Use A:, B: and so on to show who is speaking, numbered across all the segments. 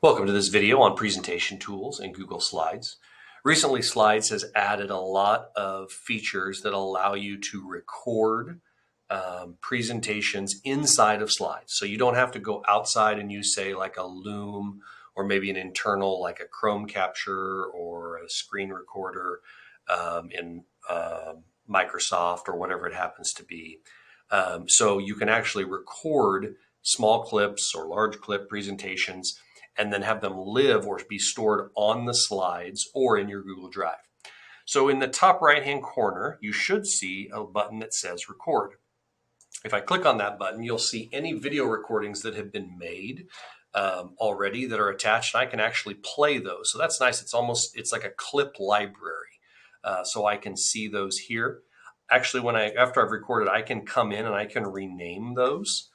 A: Welcome to this video on presentation tools in Google Slides. Recently, Slides has added a lot of features that allow you to record presentations inside of Slides. So you don't have to go outside and use, say, like a Loom or maybe an internal like a Chrome Capture or a screen recorder in Microsoft or whatever it happens to be. So you can actually record small clips or large clip presentations and then have them live or be stored on the slides or in your Google Drive. So in the top right-hand corner, you should see a button that says record. If I click on that button, you'll see any video recordings that have been made already that are attached. I can actually play those. So that's nice. It's like a clip library. So I can see those here. Actually, after I've recorded, I can come in and I can rename those.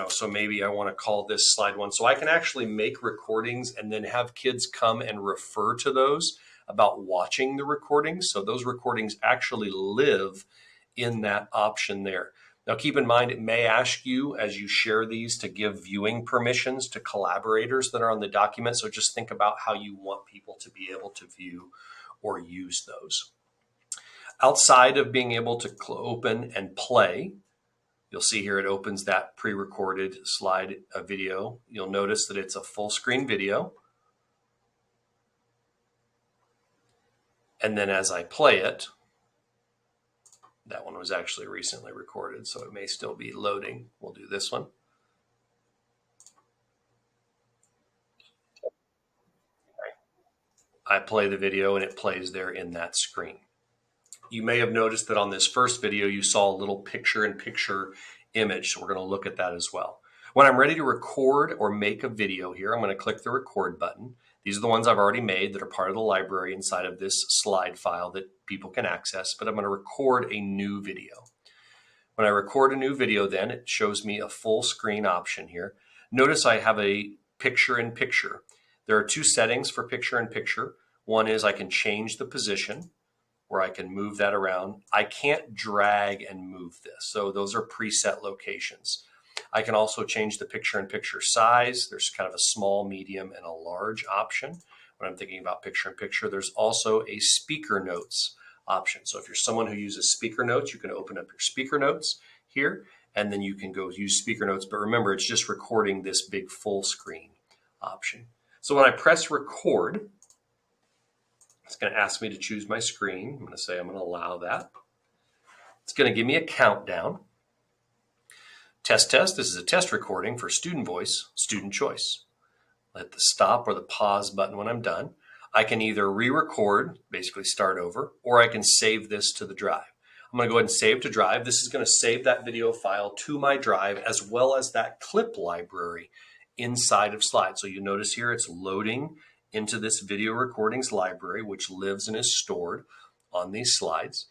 A: So maybe I want to call this slide one. So I can actually make recordings and then have kids come and refer to those about watching the recordings. So those recordings actually live in that option there. Now, keep in mind, it may ask you as you share these to give viewing permissions to collaborators that are on the document. So just think about how you want people to be able to view or use those. Outside of being able to open and play, you'll see here it opens that pre-recorded slide video. You'll notice that it's a full screen video. And then as I play it, that one was actually recently recorded, so it may still be loading. We'll do this one. I play the video and it plays there in that screen. You may have noticed that on this first video, you saw a little picture-in-picture image. So we're going to look at that as well. When I'm ready to record or make a video here, I'm going to click the record button. These are the ones I've already made that are part of the library inside of this slide file that people can access, but I'm going to record a new video. When I record a new video, then it shows me a full screen option here. Notice I have a picture-in-picture. There are two settings for picture-in-picture. One is I can change the position, where I can move that around. I can't drag and move this. So those are preset locations. I can also change the picture-in-picture size. There's kind of a small, medium, and a large option. When I'm thinking about picture-in-picture, there's also a speaker notes option. So if you're someone who uses speaker notes, you can open up your speaker notes here, and then you can go use speaker notes. But remember, it's just recording this big full screen option. So when I press record, it's going to ask me to choose my screen. I'm going to say I'm going to allow that. It's going to give me a countdown. Test. This is a test recording for student voice, student choice. Hit the stop or the pause button when I'm done. I can either re-record, basically start over, or I can save this to the drive. I'm going to go ahead and save to drive. This is going to save that video file to my drive as well as that clip library inside of Slides. So you notice here it's loading into this video recordings library, which lives and is stored on these slides.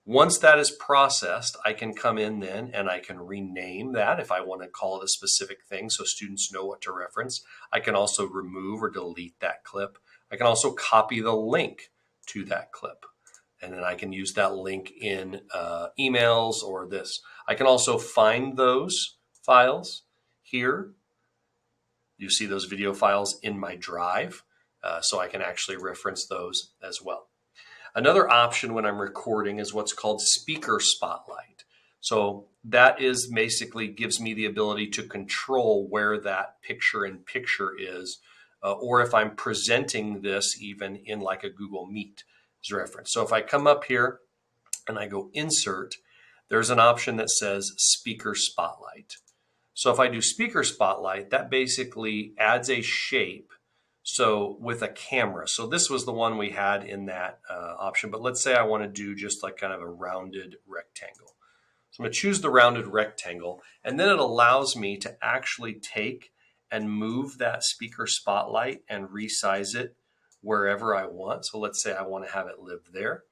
A: Once that is processed, I can come in then and I can rename that if I want to call it a specific thing so students know what to reference. I can also remove or delete that clip. I can also copy the link to that clip. And then I can use that link in emails or this. I can also find those files here. You see those video files in my drive, so I can actually reference those as well. Another option when I'm recording is what's called Speaker Spotlight. So that is basically gives me the ability to control where that picture-in-picture is, or if I'm presenting this even in like a Google Meet as a reference. So if I come up here and I go Insert, there's an option that says Speaker Spotlight. So if I do Speaker Spotlight, that basically adds a shape. So with a camera. So this was the one we had in that option. But let's say I want to do just like kind of a rounded rectangle. So I'm going to choose the rounded rectangle. And then it allows me to actually take and move that Speaker Spotlight and resize it wherever I want. So let's say I want to have it live there.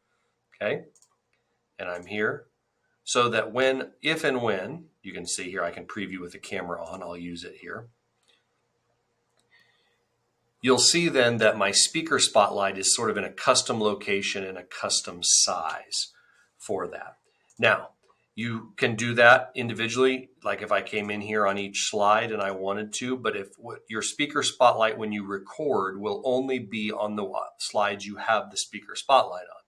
A: Okay. And I'm here. So that if and when, you can see here, I can preview with the camera on, I'll use it here. You'll see then that my speaker spotlight is sort of in a custom location and a custom size for that. Now, You can do that individually, like if I came in here on each slide and I wanted to, but if your speaker spotlight when you record will only be on the slides you have the speaker spotlight on.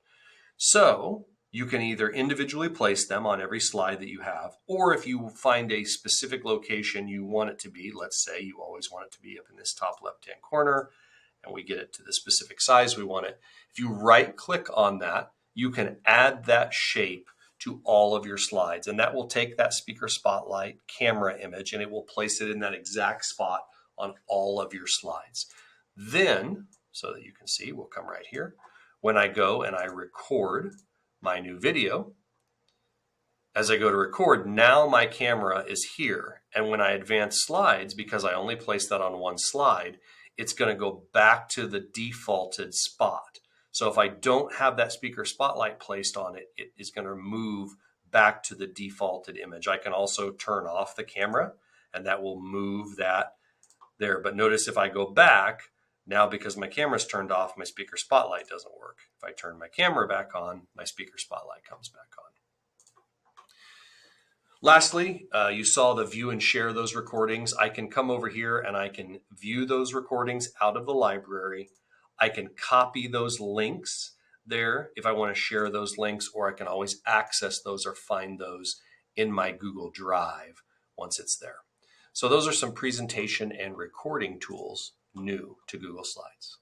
A: So you can either individually place them on every slide that you have, or if you find a specific location you want it to be, let's say you always want it to be up in this top left-hand corner, and we get it to the specific size we want it. If you right click on that, you can add that shape to all of your slides, and that will take that speaker spotlight camera image and it will place it in that exact spot on all of your slides. Then, so that you can see, we'll come right here. When I go and I record my new video, as I go to record, now my camera is here. And when I advance slides, because I only placed that on one slide, it's going to go back to the defaulted spot. So if I don't have that speaker spotlight placed on it, it is going to move back to the defaulted image. I can also turn off the camera and that will move that there. But notice if I go back, now because my camera's turned off, my speaker spotlight doesn't work. If I turn my camera back on, my speaker spotlight comes back on. Lastly, you saw the view and share those recordings. I can come over here and I can view those recordings out of the library. I can copy those links there if I want to share those links, or I can always access those or find those in my Google Drive once it's there. So those are some presentation and recording tools new to Google Slides.